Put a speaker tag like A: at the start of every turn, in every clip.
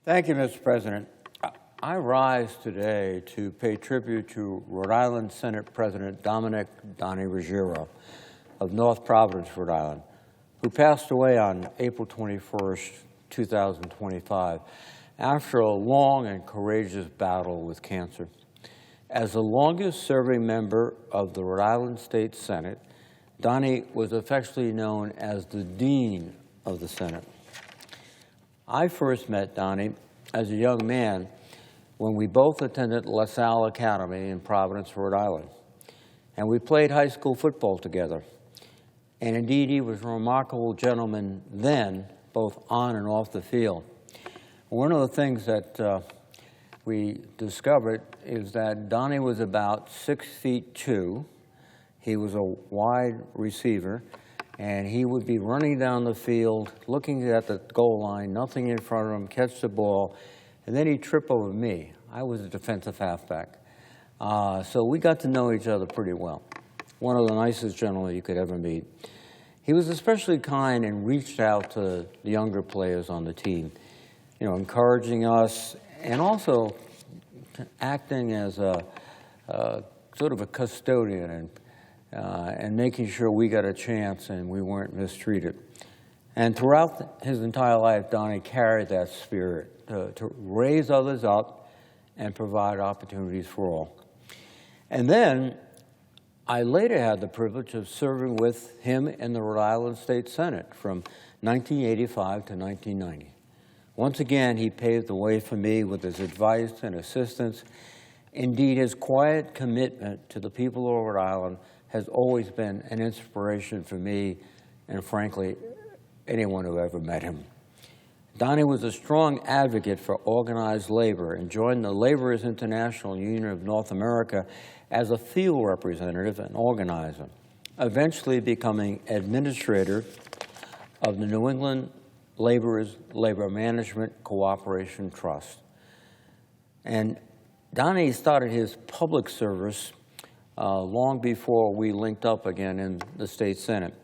A: Thank you, Mr. President. I rise today to pay tribute to Rhode Island Senate President Dominick Ruggerio of North Providence, Rhode Island, who passed away on April 21st, 2025, after a long and courageous battle with cancer. As the longest-serving member of the Rhode Island State Senate, Donnie was affectionately known as the Dean of the Senate. I first met Donnie as a young man when we both attended LaSalle Academy in Providence, Rhode Island, and we played high school football together. And indeed, he was a remarkable gentleman then, both on and off the field. One of the things that we discovered is that Donnie was about 6'2". He was a wide receiver, and he would be running down the field, looking at the goal line, nothing in front of him, catch the ball, and then he'd trip over me. I was a defensive halfback. So we got to know each other pretty well. One of the nicest gentlemen you could ever meet. He was especially kind and reached out to the younger players on the team, encouraging us and also acting as a sort of a custodian and making sure we got a chance and we weren't mistreated. And throughout his entire life, Donnie carried that spirit to raise others up and provide opportunities for all. And then I later had the privilege of serving with him in the Rhode Island State Senate from 1985 to 1990. Once again, he paved the way for me with his advice and assistance. Indeed, his quiet commitment to the people of Rhode Island has always been an inspiration for me and, frankly, anyone who ever met him. Donnie was a strong advocate for organized labor and joined the Laborers International Union of North America as a field representative and organizer, eventually becoming administrator of the New England Laborers Labor Management Cooperation Trust. And Donnie started his public service long before we linked up again in the state Senate.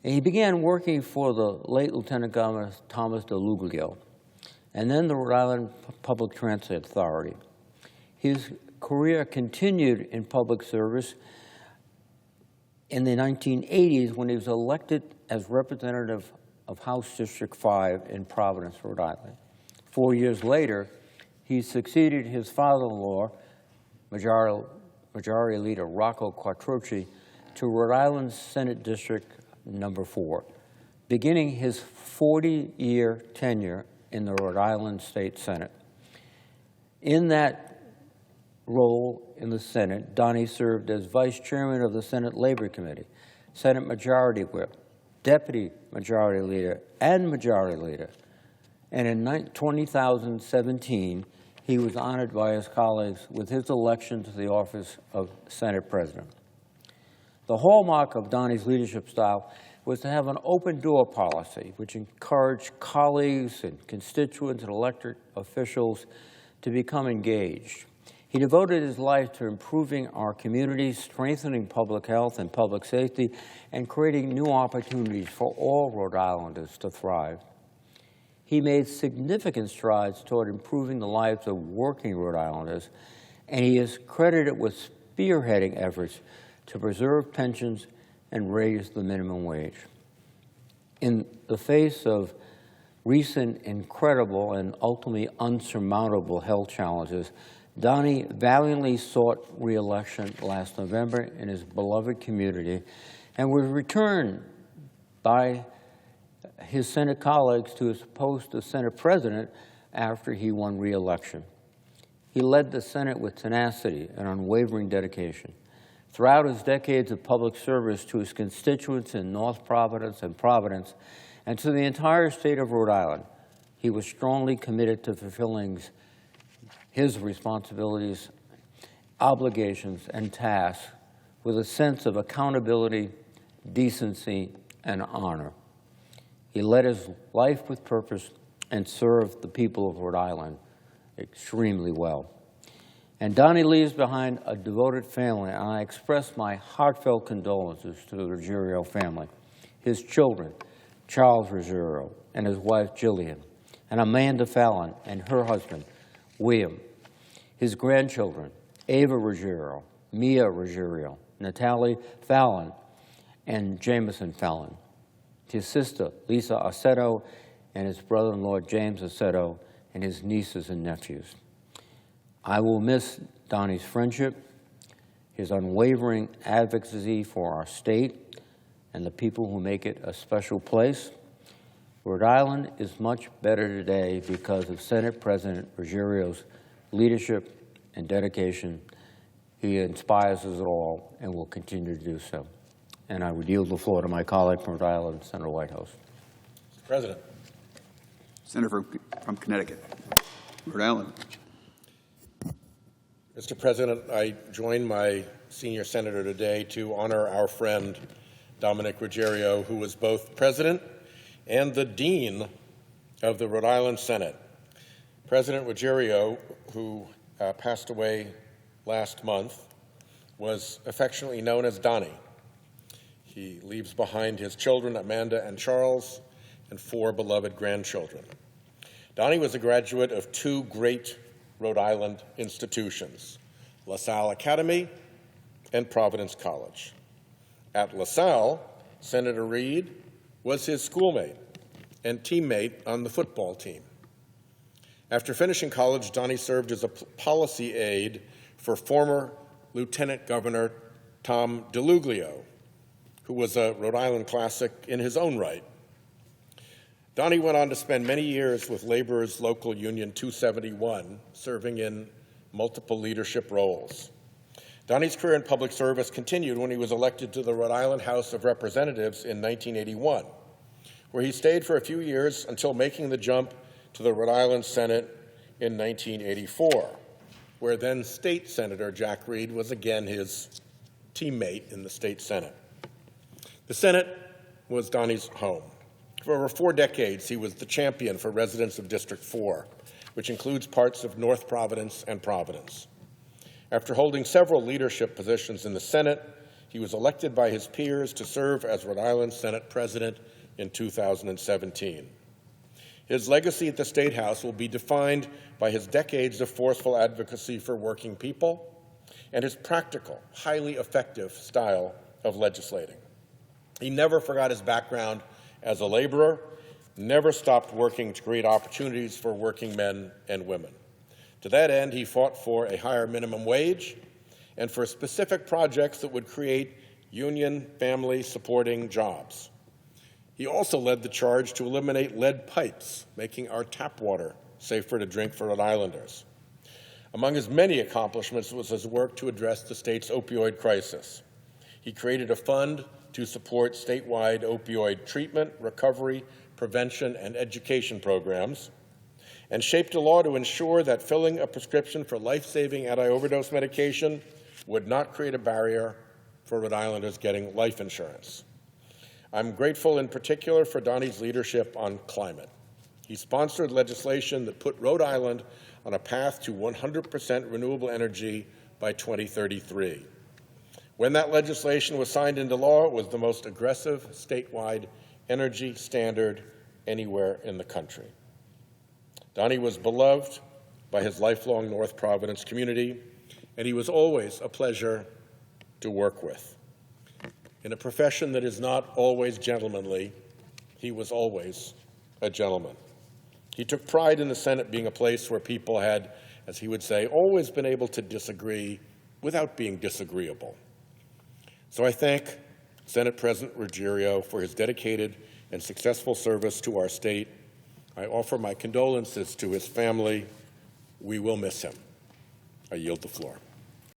A: And he began working for the late Lieutenant Governor Thomas DeLuglio, and then the Rhode Island Public Transit Authority. His career continued in public service in the 1980s when he was elected as representative of House District 5 in Providence, Rhode Island. 4 years later, he succeeded his father-in-law, Majority Leader Rocco Quattrochi, to Rhode Island's Senate District Number 4, beginning his 40-year tenure in the Rhode Island State Senate. In that role in the Senate, Donnie served as vice chairman of the Senate Labor Committee, Senate Majority Whip, Deputy Majority Leader, and Majority Leader. And in 2017, he was honored by his colleagues with his election to the office of Senate President. The hallmark of Donnie's leadership style was to have an open-door policy, which encouraged colleagues and constituents and elected officials to become engaged. He devoted his life to improving our communities, strengthening public health and public safety, and creating new opportunities for all Rhode Islanders to thrive. He made significant strides toward improving the lives of working Rhode Islanders, and he is credited with spearheading efforts to preserve pensions and raise the minimum wage. In the face of recent incredible and ultimately unsurmountable health challenges, Donnie valiantly sought re-election last November in his beloved community and was returned by his Senate colleagues to his post as Senate President after he won re-election. He led the Senate with tenacity and unwavering dedication. Throughout his decades of public service to his constituents in North Providence and Providence, and to the entire state of Rhode Island, he was strongly committed to fulfilling his responsibilities, obligations, and tasks with a sense of accountability, decency, and honor. He led his life with purpose and served the people of Rhode Island extremely well. And Donnie leaves behind a devoted family, and I express my heartfelt condolences to the Ruggerio family, his children, Charles Ruggerio, and his wife, Jillian, and Amanda Fallon and her husband, William, his grandchildren, Ava Ruggerio, Mia Ruggerio, Natalie Fallon, and Jameson Fallon, his sister, Lisa Aceto, and his brother-in-law, James Aceto, and his nieces and nephews. I will miss Donnie's friendship, his unwavering advocacy for our state and the people who make it a special place. Rhode Island is much better today because of Senate President Ruggerio's leadership and dedication. He inspires us all and will continue to do so. And I would yield the floor to my colleague from Rhode Island, Senator Whitehouse.
B: Mr. President.
C: Senator from Connecticut, Rhode Island.
B: Mr. President, I join my senior senator today to honor our friend Dominick Ruggerio, who was both president and the dean of the Rhode Island Senate. President Ruggerio, who passed away last month, was affectionately known as Donnie. He leaves behind his children, Amanda and Charles, and 4 beloved grandchildren. Donnie was a graduate of 2 great Rhode Island institutions, LaSalle Academy and Providence College. At LaSalle, Senator Reed was his schoolmate and teammate on the football team. After finishing college, Donnie served as a policy aide for former Lieutenant Governor Tom DeLuglio, who was a Rhode Island classic in his own right. Donnie went on to spend many years with Labor's Local Union 271, serving in multiple leadership roles. Donnie's career in public service continued when he was elected to the Rhode Island House of Representatives in 1981, where he stayed for a few years until making the jump to the Rhode Island Senate in 1984, where then State Senator Jack Reed was again his teammate in the State Senate. The Senate was Donnie's home. For over 4 decades, he was the champion for residents of District 4, which includes parts of North Providence and Providence. After holding several leadership positions in the Senate, he was elected by his peers to serve as Rhode Island Senate President in 2017. His legacy at the State House will be defined by his decades of forceful advocacy for working people and his practical, highly effective style of legislating. He never forgot his background as a laborer, never stopped working to create opportunities for working men and women. To that end, he fought for a higher minimum wage and for specific projects that would create union family-supporting jobs. He also led the charge to eliminate lead pipes, making our tap water safer to drink for Rhode Islanders. Among his many accomplishments was his work to address the state's opioid crisis. He created a fund to support statewide opioid treatment, recovery, prevention, and education programs, and shaped a law to ensure that filling a prescription for life-saving anti-overdose medication would not create a barrier for Rhode Islanders getting life insurance. I'm grateful in particular for Donnie's leadership on climate. He sponsored legislation that put Rhode Island on a path to 100% renewable energy by 2033. When that legislation was signed into law, it was the most aggressive statewide energy standard anywhere in the country. Donnie was beloved by his lifelong North Providence community, and he was always a pleasure to work with. In a profession that is not always gentlemanly, he was always a gentleman. He took pride in the Senate being a place where people had, as he would say, always been able to disagree without being disagreeable. So I thank Senate President Ruggerio for his dedicated and successful service to our state. I offer my condolences to his family. We will miss him. I yield the floor.